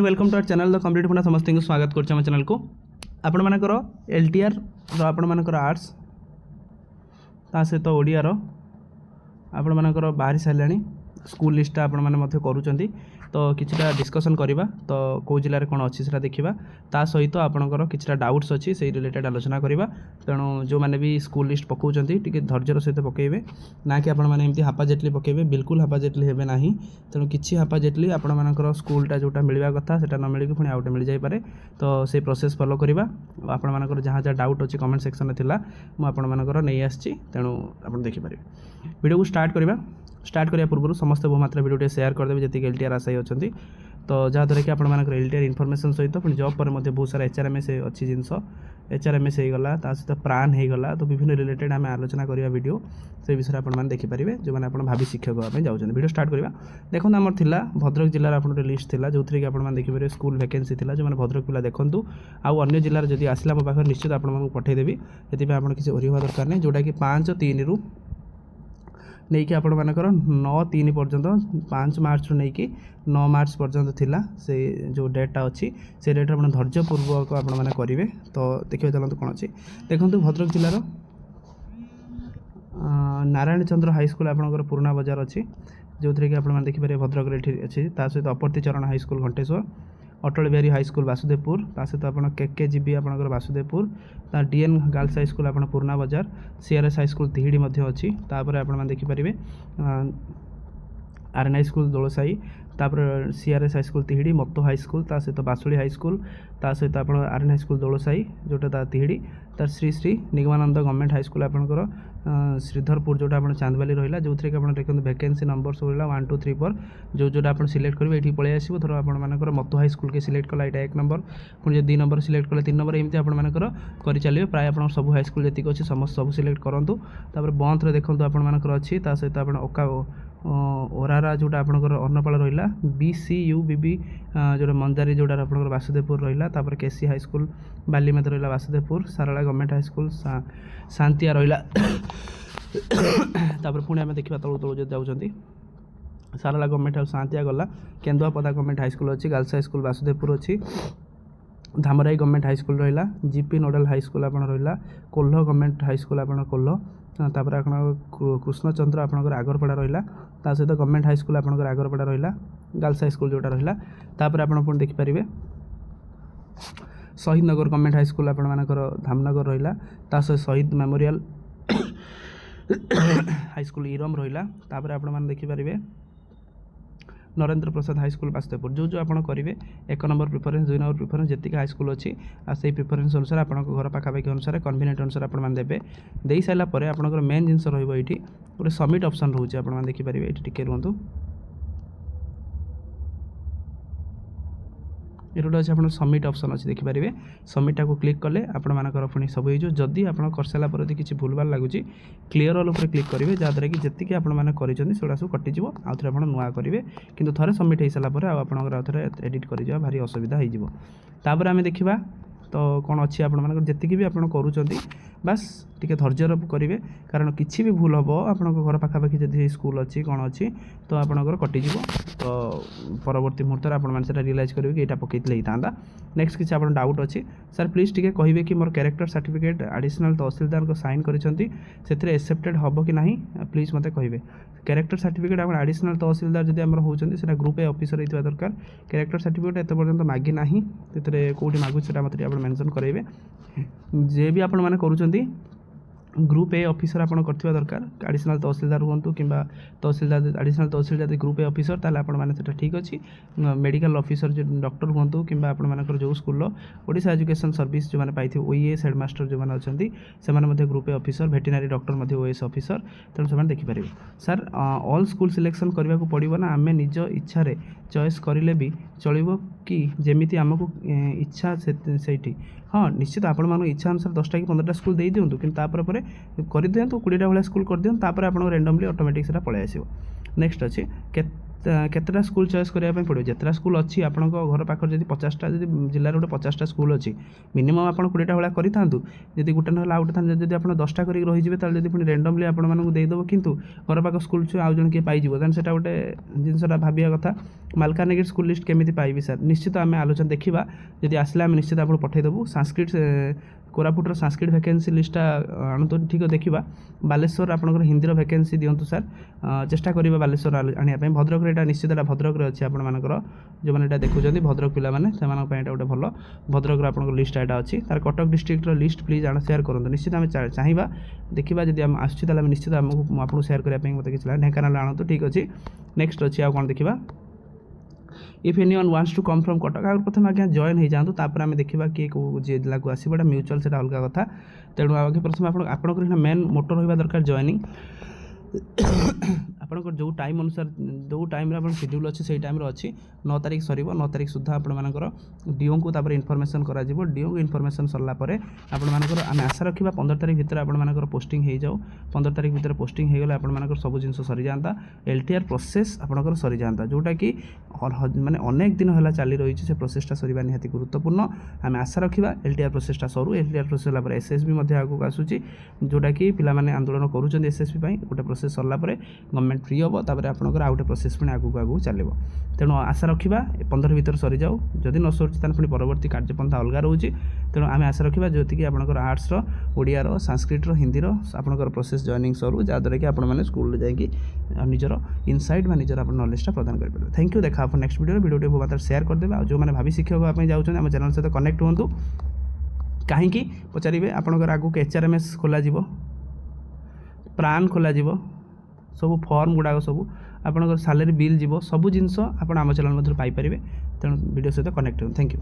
Welcome to our channel the complete Pune समस्त को स्वागत करछ हम चैनल को आपण मानकर एलटीआर रो आपण मानकर आर्ट्स ता सहित ओडिया रो आपण मानकर बाहरी सालाणी स्कूल लिस्ट आपण माने मथे करूचंती तो किछटा डिस्कशन करबा तो को जिल्ला रे कोन अछि सेटा देखिबा ता सहित आपनकर किछटा डाउट्स अछि सेही रिलेटेड आलोचना करबा तेणु जो माने भी स्कूल लिस्ट पकाउचंती टिके धैर्यर सहित पकेबे ना कि आपण माने एमती हापाजेटली पकेबे बिल्कुल हापाजेटली हेबे नाही तेणु किछि हापाजेटली आपण मानकर स्कूलटा जोटा मिलवा कथा सेटा न मिलि कि पुनी आउट मिल जाय पारे तो से प्रोसेस फॉलो करबा आपण मानकर जहाँ जहाँ डाउट अछि कमेंट सेक्शन में थिला मु आपण मानकर नै आछि तेणु आपण देखि पारे वीडियो को स्टार्ट करिया पूर्व समस्त बहुमात्रा वीडियो शेयर करदेवे जी एलटीआर आशायी अच्छा तो जहाँद्वारा कि आप एलटीआर इनफॉरमेशन सहित पुणी जॉब पर बहुत सारा एचआरएमएस अच्छी जिनस एचआरएमएस होगा सहित प्राण होगा तो विभिन्न रिलेटेड आम आलोचना करवा वीडियो से विषय आप देखिपारे जो मैंने भावी शिक्षक होगा जाऊँ वीडियो स्टार्ट करवा देखो आमर थिला भद्रक जिलार आप लिस्ट था जो थी कि आप देखिए स्कूल वैकेंसी था जो मैंने भद्रक पिला देखूँ आउ अन्य जिलार जब आसला मो पाखे निश्चित आपको पठेदेवी से आप किसी ओरिवा दरकार नहीं जोटा कि 5-3 रु नहीं कि आपण मानकर 9-3 पर्यंत 5 मार्च रु नहीं कि 9 मार्च पर्यंत थिला से जो डेटा अच्छी से डेट आप धैर्यपूर्वक आपण मैंने करेंगे तो देखिए चलते कौन अच्छी देखो भद्रक जिलार नारायण चंद्र हाईस्कल आपंकर पुराना बजार अच्छी जो थी कि आप देखिए भद्रक अच्छी सहित अपवर्ती चरण हाईस्कल घंटेश्वर अटल बिहारी हाईस्कल वासुदेवपुर सहित आप केजीबी आपंकर वासुदेवपुर डीएन गर्ल्स हाईस्कल आप पुराना बजार सीआरएस हाईस्कल तिहिड़ी अच्छी तापर आप देखिपारे आरएन हाईस्कल दोलसाई तापर सीआरएस हाईस्कल तिहिड़ी मत्तो हाईस्कल सहित बासुली हाईस्कल सहित आप आरएन हाईस्कल दोलसाई जोटा तिहिड़ी तार श्री श्री निगमानंद गवर्नमेंट हाईस्कल आपंकर श्रीधरपुर जोटा आप चांदबाली रहा जो थी कि आप देखते वैकेंसी नंबर सब रहा 1 2 3 4 जोटा आप सिलेक्ट करेंगे ये पलि आसो धर आपर मत्तो हाईस्कल के सिलेक्ट कला यहाँ 1 नंबर पुणी 2 नंबर सिलेक्ट कले 3 नंबर एमती आपर कर चलिए प्राय आप सब हाईस्कल जी अच्छी समस्त सब सिलेक्ट करूँ तापर बंथ देखो आपर अच्छी सहित आप ओका ओरारा जोटा आपंकर अन्नपाल रहा BCUBB जो मंजारी जोटा आप वासुदेवपुर रहा तापर केसी हाईस्कल बालीमेद रहा वासुदेवपुर साराला गवर्नमेंट हाईस्कल शांतिया रहा तापर पुणी आम देखा तलू तलू जो जाऊँगी साराला गवर्नमेंट हाउस शांतिया गला केन्दुआपदा गवर्नमेंट हाईस्कल अच्छी गर्ल्स हाईस्कल वासुदेवपुर अच्छी धामराई गवर्नमेंट हाईस्कल रहा जीपी नोडाल हाईस्कल आप रहा कोल्ह गवर्नमेंट हाईस्कल आप कोल्ह तापर आप कृष्णचंद्र आपंकर आगरपड़ा रहा सहित गवर्नमेंट हाईस्कल आपंकर आगरपड़ा रहा गर्ल्स हाईस्कल जोटा रहा तापर आप देखिपारे शहीद नगर गवर्नमेंट हाईस्कल आपर धामनगर रहा सहित शहीद मेमोरियल हाईस्कल इरम रहा तापर आप देखिपारे नरेंद्र प्रसाद हाईस्कल वासुदेवपुर जो आप करेंगे 1 नंबर प्रिफरेन्स 2 नंबर प्रिफरेन्स जी हाईस्कल अच्छी से प्रिफरेन्स अनुसार आप घर पाखापाखि अनुसार कन्वीनियंट अनुसार आपे दे सारापर आपंकर मेन जिनस रही गोटे सबमिट ऑप्शन रोचे आप देखिपारे ये टिके रुहतु ये गोटे अच्छे आप सबमिट ऑप्शन अच्छी देखिपारे सबमिटा को क्लिक कले आपर पुणी सब हो जदि आप कर सारापर यदि किसी भूलभाल लगुच क्लीयर ऑल उपर क्लिक करेंगे जहाँद्वारा कि जी आपड़ा सब कटिज आउ थे आप नुआ करेंगे कि थे सबमिट हो सारापर आपंकर एडिट कर भारी असुविधा होपर आम देखा तो कौन अच्छी आपकी भी आप करूँगी बास टिके धैर्यर करेंगे कारण किसी भी भूल हम आप घर पाखापाखि जब स्कूल अच्छी कौन अच्छी तो आपंकर कटिज तो परवर्ती मुहूर्त में रियलाइज करेंगे कि यहाँ पकई था नेक्स्ट किसी आप डाउट अच्छी सर प्लीज टिके कहे कि मोर कैरेक्टर सर्टिफिकेट एडिशनल तहसीलदार को साइन कर एक्सेप्टेड हम कि ना प्लीज मत कहे कैरेक्टर सर्टिफिकेट आप एडिशनल तहसीलदार जब आम होता ग्रुप ए ऑफिसर होता दरकार कैरेक्टर सर्टिफिकेट एत पर्यंत मागी ना कौटी मागुच से मतलब आप मेंशन करेंगे जे भी आप करूँ ग्रुप ए ऑफिसर आप करथिबा दरकार एडिशनल तहसीलदार हूँ कि tehsildar additional tehsildar group A officer ताले आपण माने सेटा ठीक अच्छी मेडिकल ऑफिसर जो डॉक्टर हूँ कि आपर जो स्कूल ओडिशा एजुकेशन सर्विस जो मैंने पाई ओईएस हेडमास्टर जो मैंने अच्छा ग्रुप ए ऑफिसर भेटेनारी डॉक्टर ओएस ऑफिसर तेणु से देखिपारे सर ऑल स्कूल सिलेक्शन करने को पड़ो ना आम निज इच्छा चॉइस करें भी चलो कि जमी आमको इच्छा से हाँ निश्चित आपण मान इच्छा अनुसार 10टा कि 15टा स्कूल दे दिंतु कि कर दिंतु 20टा भाया स्कूल कर दिंतु आप रेंडमली ऑटोमेटिक से पलि आस नेक्स्ट अच्छे କେତେଟା ସ୍କୁଲ ଚଏସ୍ କରିବା ପାଇଁ ପଡ଼ିବ ଯେତେଟା ସ୍କୁଲ ଅଛି ଆପଣଙ୍କ ଘର ପାଖରେ ଯଦି 50ଟା ଯଦି ଜିଲ୍ଲାରେ ଗୋଟେ 50ଟା ସ୍କୁଲ ଅଛି ମିନିମମ୍ ଆପଣ 20ଟା ଭଳିଆ କରିଥାନ୍ତୁ ଯଦି ଗୋଟେ ନହେଲେ ଆଉ ଗୋଟେ ଥାନ୍ତେ ଯଦି ଆପଣ 10ଟା କରିକି ରହିଯିବେ ତାହେଲେ ଯଦି ପୁଣି ରେଣ୍ଡମଲି ଆପଣମାନଙ୍କୁ ଦେଇଦେବ କିନ୍ତୁ ଘର ପାଖ ସ୍କୁଲ ଛୁଆ ଆଉ ଜଣେ କିଏ ପାଇଯିବ ତାହେଲେ ସେଇଟା ଗୋଟେ ଜିନିଷଟା ଭାବିବା କଥା ମାଲକାନଗିରି ସ୍କୁଲ ଲିଷ୍ଟ କେମିତି ପାଇବି ସାର୍ ନିଶ୍ଚିତ ଆମେ ଆଲୋଚନା ଦେଖିବା ଯଦି ଆସିଲେ ଆମେ ନିଶ୍ଚିତ ଆପଣଙ୍କୁ ପଠାଇଦେବୁ ସାଂସ୍କ୍ରିଟ କୋରାପୁଟର ସାଂସ୍କ୍ରିଟ ଭ୍ୟାକେନ୍ସି ଲିଷ୍ଟଟା ଆଣନ୍ତୁ ଠିକ୍ ଦେଖିବା ବାଲେଶ୍ୱର ଆପଣଙ୍କର ହିନ୍ଦୀର ଭ୍ୟାକେନ୍ସି ଦିଅନ୍ତୁ ସାର୍ ଚେଷ୍ଟା କରିବା ବାଲେଶ୍ୱର ଆଣିବା ପାଇଁ ଭଦ୍ରକରେ ଏଇଟା ନିଶ୍ଚିତ ଏଇଟା ଭଦ୍ରକରେ ଅଛି ଆପଣମାନଙ୍କର ଯେଉଁମାନେ ଏଇଟା ଦେଖୁଛନ୍ତି ଭଦ୍ରକ ପିଲାମାନେ ସେମାନଙ୍କ ପାଇଁ ଏଇଟା ଗୋଟେ ଭଲ ଭଦ୍ରକର ଆପଣଙ୍କ ଲିଷ୍ଟ ଏଇଟା ଅଛି ତାର କଟକ ଡିଷ୍ଟ୍ରିକ୍ଟର ଲିଷ୍ଟ ପ୍ଲିଜ୍ ସେୟାର କରନ୍ତୁ ନିଶ୍ଚିତ ଆମେ ଚାହିଁବା ଦେଖିବା ଯଦି ଆମେ ଆସୁଛି ତାହେଲେ ଆମେ ନିଶ୍ଚିତ ଆମକୁ ଆପଣଙ୍କୁ ସେୟାର କରିବା ପାଇଁ ମୋତେ କିଛି ଲାଗେ ଢେଙ୍କାନାଳ ଆଣନ୍ତୁ ଠିକ୍ ଅଛି ନେକ୍ସଟ ଅଛି ଆଉ କ'ଣ ଦେଖିବା if anyone wants to come from Cuttack आगे प्रथम आज्ञा जॉइन हो जातु तापर आम देखा किए कौ जिला को आसो म्यूचुअल से अलग कथा तेणु आगे प्रथम आपंकर मेन मोटो रहा दरकार जॉइनिंग आपंकर जो टाइम अनुसार जो टाइम आप शेड्यूल अच्छे से टाइम अच्छी 9 तारिख सर 9 तारिख सुधा आपर डीओ को इनफर्मेशन कर डीओ को इनफर्मेशन सरलापर आपर आम आशा रखा 15 तारिख भितर आपर पोस्टिंग हो जाओ 15 तारिख भितर पोस्टिंग हो गले आपर सब जिन सरी जाता एलटीआर प्रोसेस आपंकर सरी जाता जोटा कि माने अनेक दिन है चली रही है प्रोसेसटा सरीबा निहाती गुरुत्वपूर्ण आम आशा रखा एलटीआर प्रोसेसटा सरू एलटीआर प्रोसेस होगा एसएसबी आगू आसूँ जोटा कि पिलामाने आंदोलन करुँच एसएसबी गोटे प्रोसेस सरला गवर्नमेंट फ्री हम तापर आपंकर आउ गए प्रोसेस पुणी आगू आगू चलो तेणु आशा रखा 15 भितर सरी जाऊ जदि न सरुची ताने पुणी परवर्ती कार्यपंथा अलग रोचे तेणु आम आशा रखा जो कि आपंकर आर्ट्सर ओडियार संस्कृतर हिंदीर आपंकर प्रोसेस जॉइनिंग सरू जहाँद्वारा कि आपने स्कूल जाकि निजर इनसाइट निजर आप नॉलेज प्रदान करेंगे थैंक यू देखा नेक्स्ट वीडियो मात्र शेयर करदेवे जो मैंने भावी शिक्षक होगापी जाऊँ आम चैनल सहित कनेक्ट हूँ कहीं पचारे आपंकर आगू एचआरएमएस खोल प्राण खोल सब फर्म गुड़ाक सब आपंकर सालेरी बिल जीव सब जिनस आप आम चैनल पाइपर तेणु वीडियो सहित कनेक्ट हूँ थैंक यू।